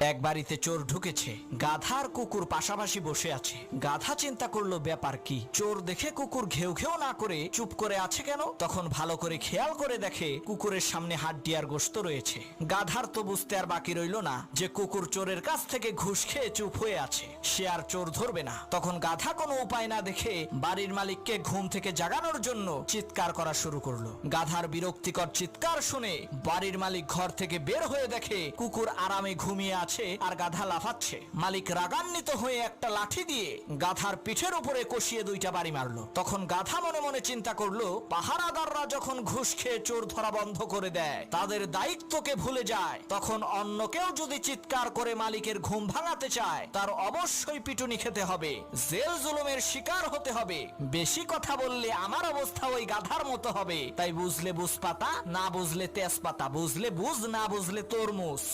এক বাড়িতে চোর ঢুকেছে। গাধা আর কুকুর পাশাপাশি বসে আছে। গাধা চিন্তা করলো ব্যাপার কি। চোর দেখে কুকুর ঘেউ ঘেউ না করে চুপ করে আছে কেন। তখন ভালো করে খেয়াল করে দেখে কুকুরের সামনে হাড্ডি আর গোশত রয়েছে। গাধার তো বুঝতে আর বাকি রইল না যে কুকুর চোরের কাছ থেকে ঘুষ খেয়ে চুপ হয়ে আছে, সে আর চোর ধরবে না। তখন গাধা কোনো উপায় না দেখে বাড়ির মালিককে ঘুম থেকে জাগানোর জন্য চিৎকার করা শুরু করলো। গাধার বিরক্তিকর চিৎকার শুনে বাড়ির মালিক ঘর থেকে বের হয়ে দেখে কুকুর আরামে ঘুমিয়ে আছে আর গাধা লাফাচ্ছে। মালিক রাগান্বিত হয়ে একটা লাঠি দিয়ে গাধার পিঠের উপরে কষিয়ে দুইটা বাড়ি মারলো। তখন গাধা মনে মনে চিন্তা করলো, পাহারাদাররা যখন ঘুষ খেয়ে চোর ধরা বন্ধ করে দেয়, তাদের দায়িত্বকে ভুলে যায়, তখন অন্য কেউ যদি চিৎকার করে মালিকের ঘুম ভাঙাতে চায়, তার অবশ্যই পিটুনি খেতে হবে, জেল জুলুমের শিকার হতে হবে। বেশি কথা বললে আমার অবস্থা ওই গাধার মতো হবে। তাই বুঝলে বুঝপাতা, না বুঝলে তেজপাতা, বুঝলে বুঝ, না বুঝলে তরমুজ।